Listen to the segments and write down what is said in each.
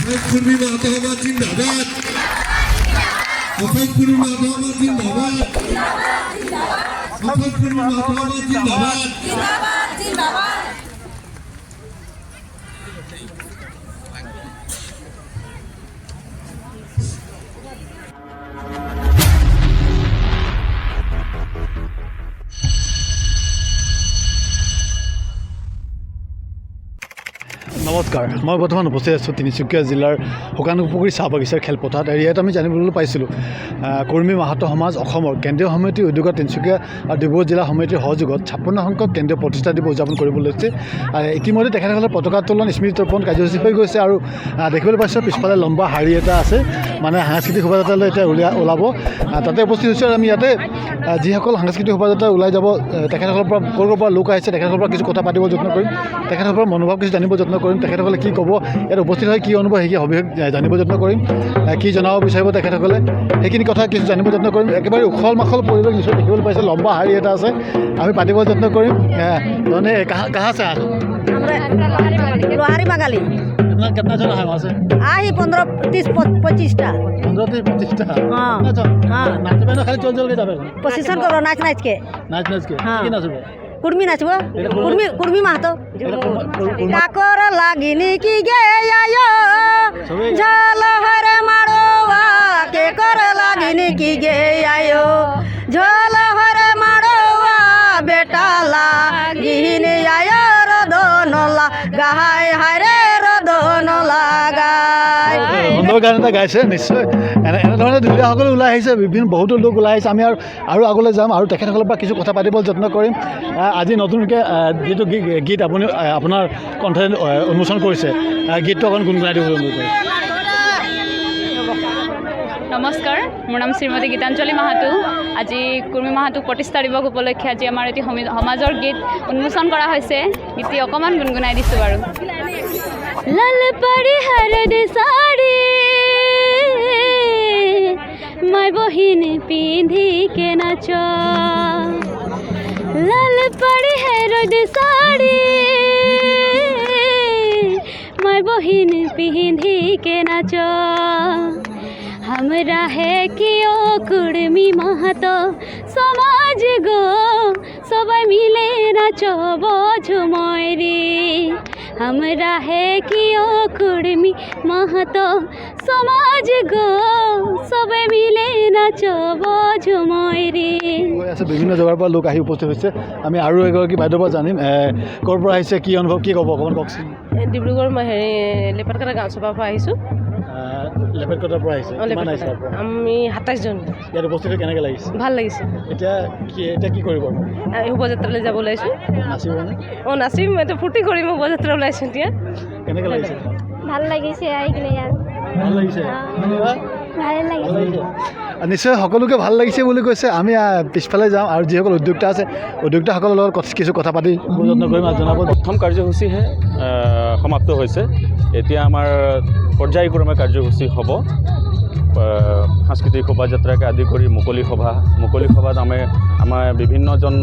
कुर्मी माता जिंदाबाद कुर्मी माता जिंदाबाद कुर्मी माता जिंदाबाद নমস্কাৰ মই বৰ্তমান উপস্থিত আছোঁ তিনিচুকীয়া জিলাৰ শুকানপুখুৰী চাহ বাগিচাৰ খেলপথাৰত আৰু ইয়াত আমি জানিবলৈ পাইছিলোঁ কুৰ্মী মাহাতো সমাজ অসমৰ কেন্দ্ৰীয় সমিতিৰ উদ্যোগত তিনিচুকীয়া আৰু ডিব্ৰুগড় জিলা সমিতিৰ সহযোগত 56 সংখ্যক কেন্দ্ৰীয় প্ৰতিষ্ঠা দিৱস উদযাপন কৰিব লৈছে। ইতিমধ্যে তেখেতসকলে পতাকা উত্তোলন স্মৃতি তৰ্পণ কাৰ্যসূচী হৈ গৈছে আৰু দেখিবলৈ পাইছোঁ পিছফালে লম্বা শাৰী এটা আছে, মানে সাংস্কৃতিক শোভাযাত্ৰালৈ এতিয়া ওলাব। তাতে উপস্থিত হৈছে আৰু আমি ইয়াতে যিসকল সাংস্কৃতিক শোভাযাত্ৰা ওলাই যাব তেখেতসকলৰ পৰা ক'ৰ পৰা লোক আহিছে তেখেতসকলৰ পৰা কিছু কথা পাতিব যত্ন কৰিম, তেখেতসকলৰ মনোভাৱ কিছু জানিব যত্ন কৰিম, তেখেতসকলে কি ক'ব ইয়াত উপস্থিত হয় কি অনুভৱ সেই অভিযোগ জানিব যত্ন কৰিম, কি জনাব বিচাৰিব তেখেতসকলে সেইখিনি কথা কিছু জানিব যত্ন কৰিম। একেবাৰে উখল মাখল পৰিৱেশ নিশ্চয় দেখিবলৈ পাইছে, লম্বা শাৰী এটা আছে, আমি পাতিব যত্ন কৰিম। মানে কাহা से लोहारी बंगाली कितना जन है वहाँ से? 15-30-25 हाँ हाँ नाचबे ना खाली चल के जाबे पोजीशन करो नाच के नाच के हाँ। की नाचबे कुर्मी नाचबो कुर्मी माहातो काकर लागिनी की गे आयो झाल हरे मारोवा के कर लागिनी की गे आयो झाल हरे मारोवा बेटा लागिनी आयो रदोनला गाय हरे रदोनला गाय সুন্দৰ গান এটা গাইছে নিশ্চয়। এনেধৰণে দুলীয়াসকলে ওলাই আহিছে, বিভিন্ন বহুতো লোক ওলাই আহিছে। আমি আৰু আগলৈ যাম আৰু তেখেতসকলৰ পৰা কিছু কথা পাতিবলৈ যত্ন কৰিম। আজি নতুনকৈ যিটো গীত আপুনি আপোনাৰ কণ্ঠে উন্মোচন কৰিছে, গীতটো অকণ গুণগুণাই দিব। নমস্কাৰ, মোৰ নাম শ্ৰীমতী গীতাঞ্জলি মাহাতো। আজি কুৰ্মী মাহাতো প্ৰতিষ্ঠা দিৱস উপলক্ষে আজি আমাৰ এটি সমাজৰ গীত উন্মোচন কৰা হৈছে। গীতটি অকণমান গুণগুণাই দিছোঁ বাৰু। লাল পাৰি হালধ সাৰি মাই বহিন পিন্ধিকে নাচ, লাল পাৰি হালধ সাৰি মাই বহিন পিন্ধিকে নাচ, हमरा है कि ओ कुर्मी माहातो समाज गो सबाई मिले नाचब झुमरी, हमरा है कि ओ कुर्मी माहातो समाज गो सबाई मिले नाचब झुमरी। বিভিন্ন জেগাৰ পৰা লোক আহি উপস্থিত হৈছে। আমি আৰু এগৰাকী বাইদেউৰ পৰা জানিম ক'ৰ পৰা আহিছে, কি অনুভৱ, কি ক'ব অকণমান কওকচোন। ডিব্ৰুগড় লেপাৰকাটা গাঁও সভাৰ পৰা আহিছোঁ। লেপেটকটাৰ পৰা আহিছে, কিমান আহিছে? আমি 27 জন। ইয়াত উপস্থিত কেনেকৈ লাগিছে? ভাল লাগিছে। এতিয়া কি কৰিব? শোভাযাত্ৰালৈ যাব ওলাইছোঁ। নাচিবনে? অঁ নাচিম, এতিয়া ফূৰ্তি কৰিম। শোভাযাত্ৰা ওলাইছোঁ এতিয়া। কেনেকৈ লাগিছে? ভাল লাগিছে আহি কিনে ইয়াত। ভাল লাগিছে? ভালে লাগিছে। নিশ্চয় সকলোকে ভাল লাগিছে বুলি কৈছে। আমি পিছফালে যাম আৰু যিসকল উদ্যোক্তা আছে উদ্যোক্তাসকলৰ লগত কিছু কথা পাতি যত্ন কৰিম আৰু জনাব। প্ৰথম কাৰ্যসূচীহে সমাপ্ত হৈছে, এতিয়া আমাৰ পৰ্যায়ক্ৰমে কাৰ্যসূচী হ'ব। সাংস্কৃতিক শোভাযাত্ৰাকে আদি কৰি মুকলি সভাত আমাৰ বিভিন্নজন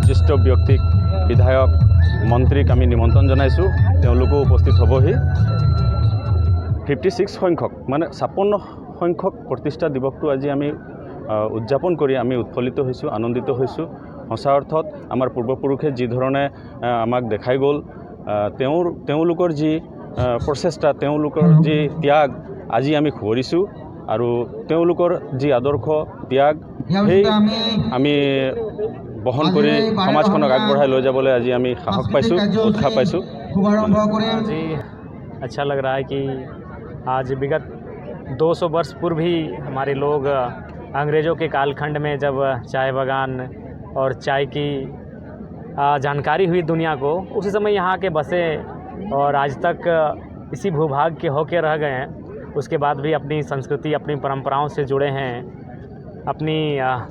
জ্যেষ্ঠ ব্যক্তিক, বিধায়ক, মন্ত্ৰীক আমি নিমন্ত্ৰণ জনাইছোঁ, তেওঁলোকো উপস্থিত হ'বহি। 56 সংখ্যক মানে 56 সংখ্যক প্ৰতিষ্ঠা দিৱসটো আজি আমি উদযাপন কৰি আমি উৎফুল্লিত হৈছোঁ, আনন্দিত হৈছোঁ। সঁচা অৰ্থত আমাৰ পূৰ্বপুৰুষে যি ধৰণে আমাক দেখাই গ'ল, তেওঁলোকৰ যি প্ৰচেষ্টা, তেওঁলোকৰ যি ত্যাগ আজি আমি সোঁৱৰিছোঁ আৰু তেওঁলোকৰ যি আদৰ্শ ত্যাগ সেই আমি বহন কৰি সমাজখনক আগবঢ়াই লৈ যাবলৈ আজি আমি সাহস পাইছোঁ, উৎসাহ পাইছোঁ। जी अच्छा लग रहा है कि आज विगत 200 वर्ष पूर्व ही हमारे लोग अंग्रेज़ों के कालखंड में जब चाय बागान और चाय की जानकारी हुई दुनिया को, उसी समय यहाँ के बसे और आज तक इसी भूभाग के होके रह गए हैं। उसके बाद भी अपनी संस्कृति, अपनी परंपराओं से जुड़े हैं, अपनी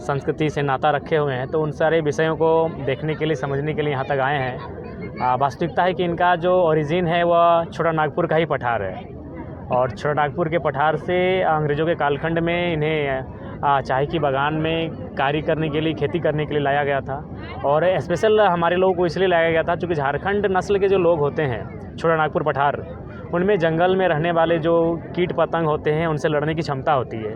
संस्कृति से नाता रखे हुए हैं। तो उन सारे विषयों को देखने के लिए, समझने के लिए यहाँ तक आए हैं। वास्तविकता है कि इनका जो ओरिजिन है वह छोटा नागपुर का ही पठार है और छोटा नागपुर के पठार से अंग्रेज़ों के कालखंड में इन्हें चाय की बागान में कार्य करने के लिए, खेती करने के लिए लाया गया था। और स्पेशल हमारे लोगों को इसलिए लाया गया था क्योंकि झारखंड नस्ल के जो लोग होते हैं छोटा नागपुर पठार, उनमें जंगल में रहने वाले जो कीट पतंग होते हैं उनसे लड़ने की क्षमता होती है।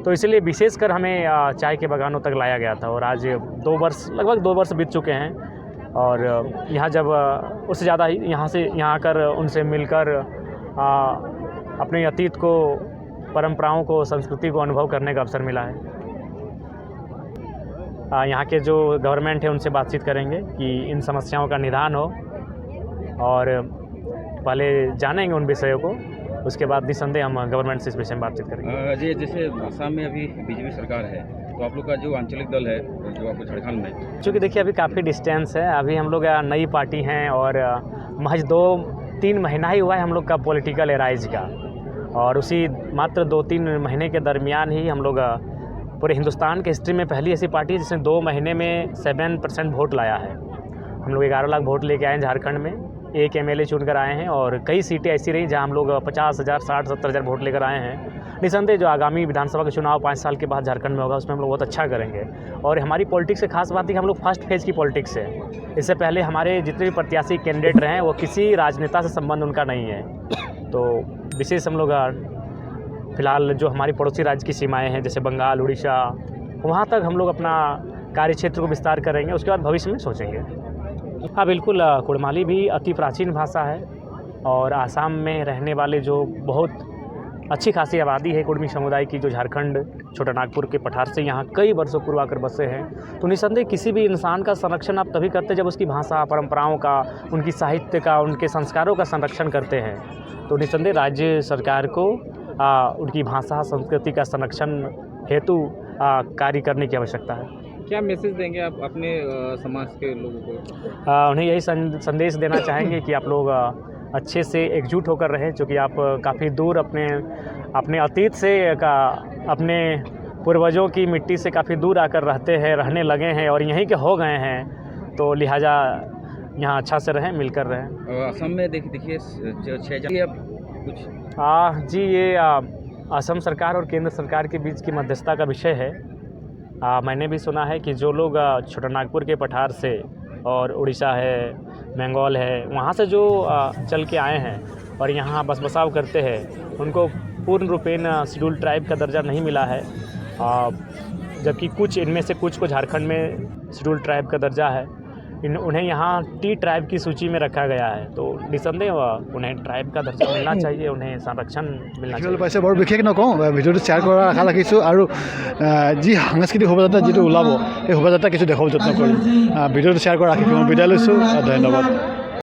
तो इसलिए विशेषकर हमें चाय के बागानों तक लाया गया था और आज लगभग 2 वर्ष बीत चुके हैं और यहाँ जब उससे ज़्यादा यहाँ आकर उनसे मिलकर अपने अतीत को, परंपराओं को, संस्कृति को अनुभव करने का अवसर मिला है। यहाँ के जो गवर्नमेंट है उनसे बातचीत करेंगे कि इन समस्याओं का निदान हो और पहले जानेंगे उन विषयों को, उसके बाद निसंदेह हम गवर्नमेंट से इस विषय में बातचीत करेंगे। जी, जैसे आसाम में अभी बीजेपी सरकार है, तो आप लोग का जो आंचलिक दल है जो आपको झारखंड में, चूँकि देखिए अभी काफ़ी डिस्टेंस है, अभी हम लोग नई पार्टी हैं और महज 2-3 महीना ही हुआ है हम लोग का पॉलिटिकल एराइज का, और उसी मात्र 2-3 महीने के दरमियान ही हम लोग पूरे हिंदुस्तान के हिस्ट्री में पहली ऐसी पार्टी है जिसने 2 महीने में 7% वोट लाया है। हम लोग 11 लाख वोट लेके आए हैं झारखंड में, 1 MLA चुनकर आए हैं और कई सीटें ऐसी रही जहां हम लोग 50,000, 60,000, 70,000 वोट लेकर आए हैं। निसंदेह जो आगामी विधानसभा का चुनाव 5 साल के बाद झारखंड में होगा उसमें हम लोग बहुत अच्छा करेंगे। और हमारी पॉलिटिक्स से खास बात है कि हम लोग फर्स्ट फेज़ की पॉलिटिक्स है। इससे पहले हमारे जितने भी प्रत्याशी कैंडिडेट रहे हैं वो किसी राजनेता से संबंध उनका नहीं है। तो विशेष हम लोग फिलहाल जो हमारी पड़ोसी राज्य की सीमाएं हैं जैसे बंगाल, उड़ीसा, वहाँ तक हम लोग अपना कार्य क्षेत्र को विस्तार करेंगे, उसके बाद भविष्य में सोचेंगे। हाँ बिल्कुल, कुड़माली भी अति प्राचीन भाषा है और आसाम में रहने वाले जो बहुत अच्छी खासी आबादी है कुड़मी समुदाय की, जो झारखंड छोटा नागपुर के पठार से यहाँ कई वर्षों पूर्व आकर बसे हैं, तो निसंदेह किसी भी इंसान का संरक्षण आप तभी करते जब उसकी भाषा, परंपराओं का, उनकी साहित्य का, उनके संस्कारों का संरक्षण करते हैं। तो निसंदेह राज्य सरकार को उनकी भाषा, संस्कृति का संरक्षण हेतु कार्य करने की आवश्यकता है। क्या मैसेज देंगे आप अपने समाज के लोगों को? उन्हें यही संदेश देना चाहेंगे कि आप लोग अच्छे से एकजुट होकर रहें, क्योंकि आप काफ़ी दूर अपने अतीत से अपने पूर्वजों की मिट्टी से काफ़ी दूर आकर रहने लगे हैं और यहीं के हो गए हैं, तो लिहाजा यहाँ अच्छा से रहें, मिलकर रहें। असम में देखिए 6 अब कुछ जी, ये असम सरकार और केंद्र सरकार के बीच की मध्यस्थता का विषय है। मैंने भी सुना है कि जो लोग छोटा नागपुर के पठार से और उड़ीसा है, बंगाल है, वहाँ से जो चल के आए हैं और यहाँ बसाव करते हैं, उनको पूर्ण रूपेण शेड्यूल ट्राइब का दर्जा नहीं मिला है, जबकि इनमें से कुछ को झारखंड में शेड्यूल ट्राइब का दर्जा है। उन्हें यहाँ टी ट्राइब की सूची में रखा गया है, तो निसंदेह उन्हें ट्राइब का दर्जा मिलना चाहिए, उन्हें संरक्षण मिलना चाहिए। পাইছে বৰ বিশেষ নকওঁ, ভিডিঅ'টো শ্বেয়াৰ কৰাৰ আশা ৰাখিছোঁ আৰু যি সাংস্কৃতিক শোভাযাত্ৰা যিটো ওলাব সেই শোভাযাত্ৰা কিছু দেখাব যত্ন কৰিম। ভিডিঅ'টো শ্বেয়াৰ কৰা ৰাখি মই বিদায় লৈছোঁ, ধন্যবাদ।